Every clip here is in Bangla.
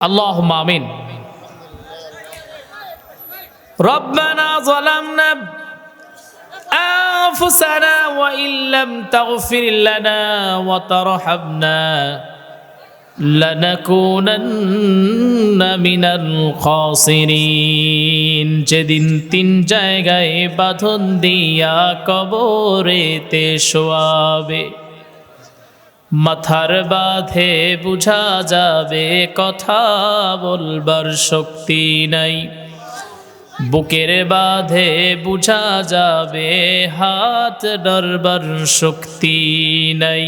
اللهم آمين. ربنا ظلمنا أنفسنا وإن لم تغفر لنا وترحمنا لنكونن من الخاسرين. যেদিন তিন জায়গায় বাঁধন দিয়া কবরেতে শোয়াবে, মাথার বাঁধে বুঝা যাবে কথা বলবার শক্তি নাই, বুকের বাঁধে বুঝা যাবে হাত ধরবার শক্তি নাই,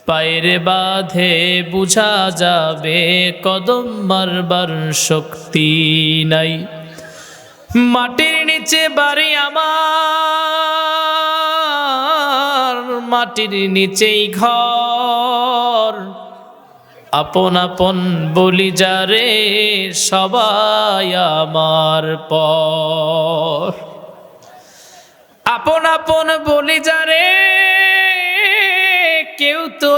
পায়ের বাঁধে বুঝা যাবে কদম মারবার শক্তি নাই। মাটির নিচে বাড়ি আমার, মাটির নিচেই ঘর, আপন আপন বলি যারে সবাই আমার পর, আপন আপন বলি যারে কেউ তো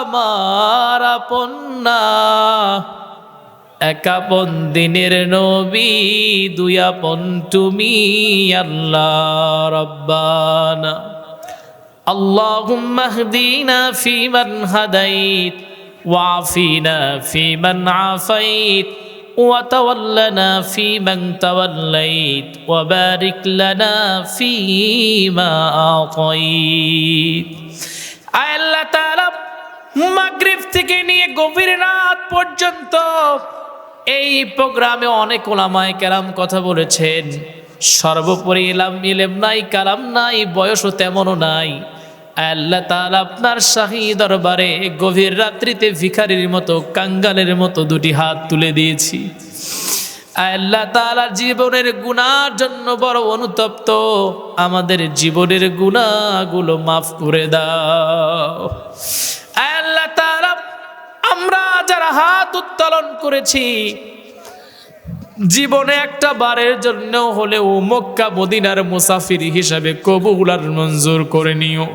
আমার আপন না। এক আপন দিনের নবী, দুই আপন তুমি আল্লাহ রব্বানা। আল্লাহুম্মা হদিনা ফিমান হাদাইত ওয়াফিনা ফিমান আফাইত ওয়াতাওয়াল্লানা ফিমান তাওয়াল্লাইত ওয়াবারিক লানা ফিমা আতাইত। আল্লাহ তাআলা মাগরিব থেকে নিয়ে গভীর রাত পর্যন্ত এই প্রোগ্রামে অনেক উলামায়ে কেরাম কথা বলেছেন। সর্বোপরি ইলম নাই, কালাম নাই, বয়সও তেমনও নাই। আল্লাহ তাআলা আপনার শাহী দরবারে গভীর রাত্রিতে ভিখারির মতো, কাঙ্গালের মতো দুটি হাত তুলে দিয়েছি। আল্লাহ তাআলা জীবনের গুনার জন্য বড় অনুতপ্ত, আমাদের জীবনের গুনাহগুলো মাফ করে দাও। আল্লাহ তাআলা আমরা যারা হাত উত্তোলন করেছি, জীবনে একটা বারের জন্য হলেও মক্কা মদিনার মুসাফির হিসাবে কবুল আর মঞ্জুর করে নিও।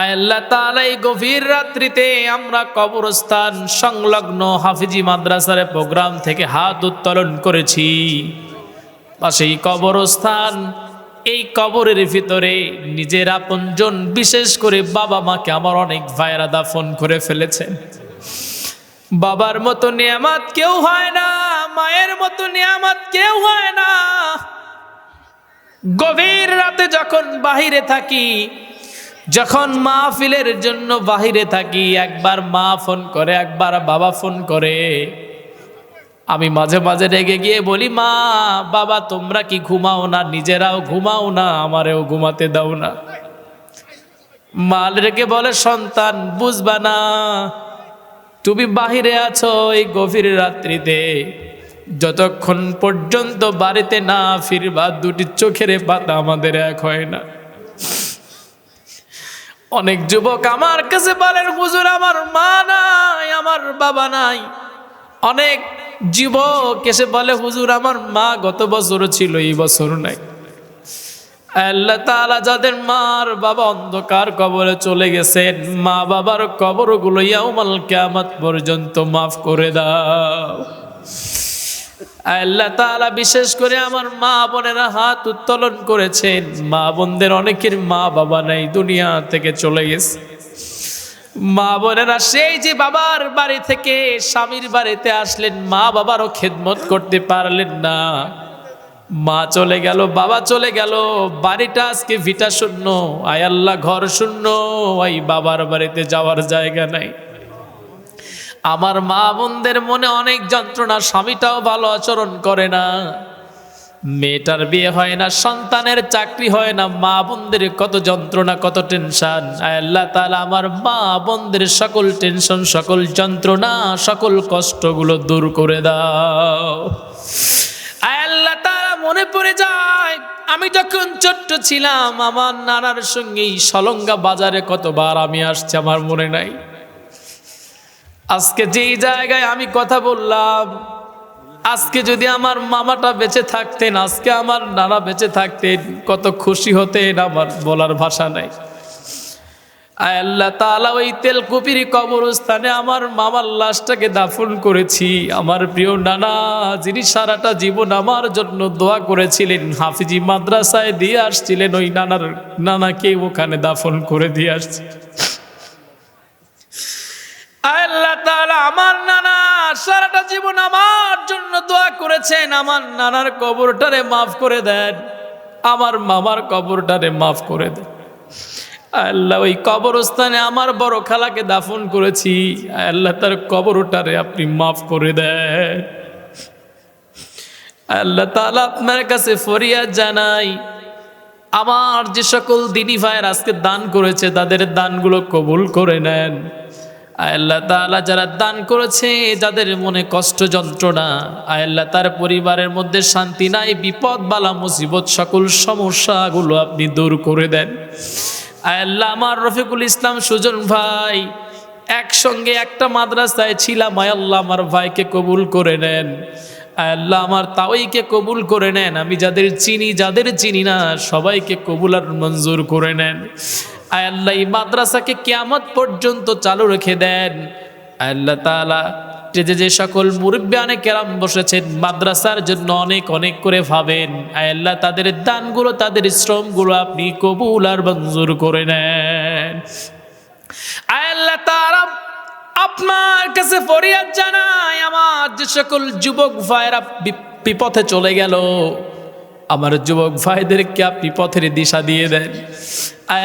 আল্লাহ তাআলা এই গভীর রাত্রিতে আমরা কবরস্থান সংলগ্ন হাফিজি মাদ্রাসার প্রোগ্রাম থেকে হাত উত্তোলন করেছি। পাশেই কবরস্থান, এই কবরের ভিতরে নিজের আপনজন বিশেষ করে বাবা মাকে আমার অনেক ভাইয়েরা দাফন করে ফেলেছেন। বাবার মতো নিয়ামত কেউ হয় না, মায়ের মতো নিয়ামত কেউ হয় না। গভীর রাতে যখন বাহিরে থাকি, যখন মাহফিলের জন্য বাহিরে থাকি, একবার মা ফোন করে, একবার বাবা ফোন করে। আমি মাঝে মাঝে রেগে গিয়ে বলি, মা বাবা তোমরা কি ঘুমাও না? নিজেরাও ঘুমাও না, আমারেও ঘুমাতে দাও না। মা রেগে বলে, সন্তান বুঝবা না, তুমি বাহিরে আছো এই গভীর রাত্রিতে, যতক্ষণ পর্যন্ত বাড়িতে না ফিরবা দুটি চোখের পাতা আমাদের এক হয় না। অনেক যুবক আমার কাছে বলেন, হুজুর আমার মা নাই, আমার বাবা নাই। অনেক যুবক এসে বলে, হুজুর আমার মা গত বছর ছিল, এই বছর নাই। আল্লাহ তাআলা যাদের মার বাবা অন্ধকার কবরে চলে গেছেন, মা বাবার কবরগুলো ইয়াউমাল কিয়ামত পর্যন্ত মাফ করে দাও। আল্লাহ তাআলা বিশেষ করে আমার মা বোনেরা হাত উত্তোলন করেছেন। মা বোনদের অনেকের মা বাবা নাই, দুনিয়া থেকে চলে গেছে। মা বোনেরা সেই যে বাবার বাড়ি থেকে স্বামীর বাড়িতে আসলেন, মা বাবারও খেদমত করতে পারলেন না। মা চলে গেল, বাবা চলে গেল, বাড়িটা আজকে ভিটা শূন্য। আয় আল্লাহ, ঘর শূন্য, ওই বাবার বাড়িতে যাওয়ার জায়গা নাই। আমার মা বোনদের মনে অনেক যন্ত্রণা, স্বামীটাও ভালো আচরণ করে না, মেয়েটার বিয়ে হয় না, সন্তানের চাকরি হয় না, মা বোনদের কত যন্ত্রণা, কত টেনশন। আল্লাহ তাআলা আমার মা বোনদের সকল টেনশন, সকল যন্ত্রণা, সকল কষ্টগুলো দূর করে দাও। আল্লাহ তাআলা মনে পড়ে যায়, আমি যখন ছোট্ট ছিলাম আমার নানার সঙ্গে সলঙ্গা বাজারে কতবার আমি আসছি, আমার মনে নাই। আজকে যেই জায়গায় আমি কথা বললাম, আজকে যদি আমার মামাটা বেঁচে থাকতেন, আজকে আমার নানা বেঁচে থাকতেন, কত খুশি হতেন, আমার বলার ভাষা নাই। আয় আল্লাহ তাআলা ওই তেলকুপির কবরস্থানে আমার মামার লাশটাকে দাফন করেছি। আমার প্রিয় নানা, যিনি সারাটা জীবন আমার জন্য দোয়া করেছিলেন, হাফিজি মাদ্রাসায় দিয়ে আসছিলেন, ওই নানাকে ওখানে দাফন করে দিয়ে আসছি। আয় আল্লাহ তাআলা, আমার নানা সারাটা জীবন আমার জন্য দোয়া করেছেন, আমার নানার কবরটারে মাফ করে দেন, আমার মামার কবরটারে মাফ করে দেন। আল্লাহ ওই কবরস্থানে আমার বড় খালাকে দাফন করেছি, আল্লাহ তার কবরটারে আপনি মাফ করে দেন। আল্লাহ তাআলা আপনার কাছে ফরিয়াদ জানাই, আমার যে সকল দিনী ভাইয়ের আজকে দান করেছে তাদের দানগুলো কবুল করে নেন। আল্লাহ তাআলা যারা দান করেছে, যাদের মনে কষ্ট যন্ত্রণা, আল্লাহ তার পরিবারের মধ্যে শান্তি নাই, বিপদ বালা মুসিবত সকল সমস্যাগুলো আপনি দূর করে দেন। আল্লাহ আমার রফিকুল ইসলাম সুজন ভাই, একসঙ্গে একটা মাদ্রাসায় ছিলাম, আল্লাহ আমার ভাইকে কবুল করে নেন। আল্লাহ আমার তাওইকে কবুল করে নেন। আমি যাদের চিনি যাদের চিনি না সবাইকে কবুল আর মঞ্জুর করে নেন। আল্লাহ এই মাদ্রাসাকে কিয়ামত পর্যন্ত চালু রেখে দেন। আল্লাহ তাআলা যে সকল মুরব্বিয়ানে কেরাম বসেছেন মাদ্রাসার জন্য অনেক অনেক করে ভাবেন, আল্লাহ তাদের দানগুলো তাদের শ্রমগুলো আপনি কবুল আর মঞ্জুর করে নেন। আল্লাহ তাআলা আপনার কাছে ফরিয়াদ জানাই, আমার যে সকল যুবক ভাইরা বিপথে চলে গেল, আমার যুবক ভাইদেরকে আপনি পথের দিশা দিয়ে দেন।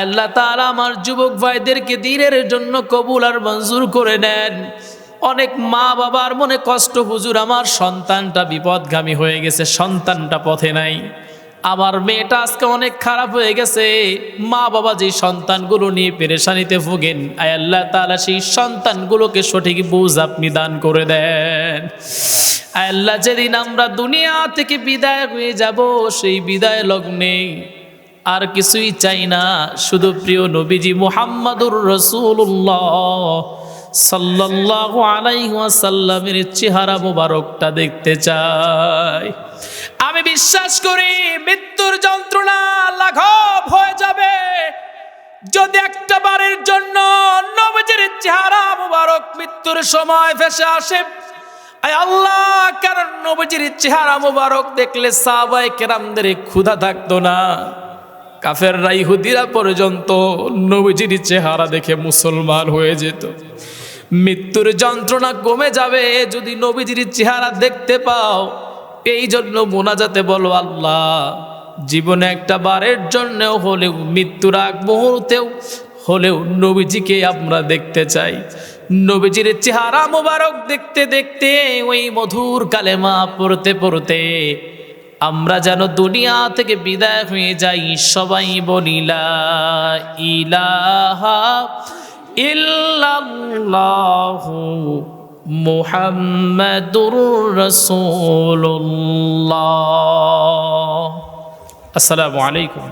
আল্লাহ তাআলা আমার যুবক ভাইদেরকে দ্বীনের জন্য কবুল আর মঞ্জুর করে নেন। অনেক মা বাবার মনে কষ্ট, হুজুর আমার সন্তানটা বিপদগামী হয়ে গেছে, সন্তানটা পথে নাই, আমার মেয়েটা আজকে অনেক খারাপ হয়ে গেছে। মা বাবা যে সন্তানগুলো নিয়ে পেরেশানিতে ভোগেন, আয় আল্লাহ তাআলা সেই সন্তানগুলোকে সঠিক বুঝ আপনি দান করে দেন। আয় আল্লাহ যেদিন আমরা দুনিয়া থেকে বিদায় হয়ে যাব, সেই বিদায় লগ্নে আর কিছুই চাই না, শুধু প্রিয় নবীজি মুহাম্মাদুর রাসূলুল্লাহ সাল্লাল্লাহু আলাইহি ওয়াসাল্লামের চেহারা মোবারকটা দেখতে চাই। আমি বিশ্বাস করি মৃত্যুর যন্ত্রণা লাঘব হয়ে যাবে যদি একটা বারের জন্য নবীজির চেহারা মোবারক মৃত্যুর সময় ভেসে আসে। আয় আল্লাহ, কারণ নবীজির চেহারা মোবারক দেখলে সাহাবায়ে কেরামদের ক্ষুধা থাকতো না, কাফেররা ইহুদিরা পর্যন্ত নবীজির চেহারা দেখে মুসলমান হয়ে যেত। মৃত্যুর যন্ত্রণা কমে যাবে যদি নবীজির চেহারা দেখতে পাও। এই জন্য মোনাজাতে বলো, আল্লাহ জীবনে একটা বারের জন্য হলেও, মৃত্যুর আগ মুহূর্তেও হলেও নবীজিকে আমরা দেখতে চাই। নবীজির চেহারা মোবারক দেখতে দেখতে, ওই মধুর কালেমা পড়তে পড়তে আমরা যেন দুনিয়া থেকে বিদায় হয়ে যাই। সবাই বলি লা ইলাহা ইল্লাল্লাহু মুহাম্মাদুর রাসূলুল্লাহ। আসসালামু আলাইকুম।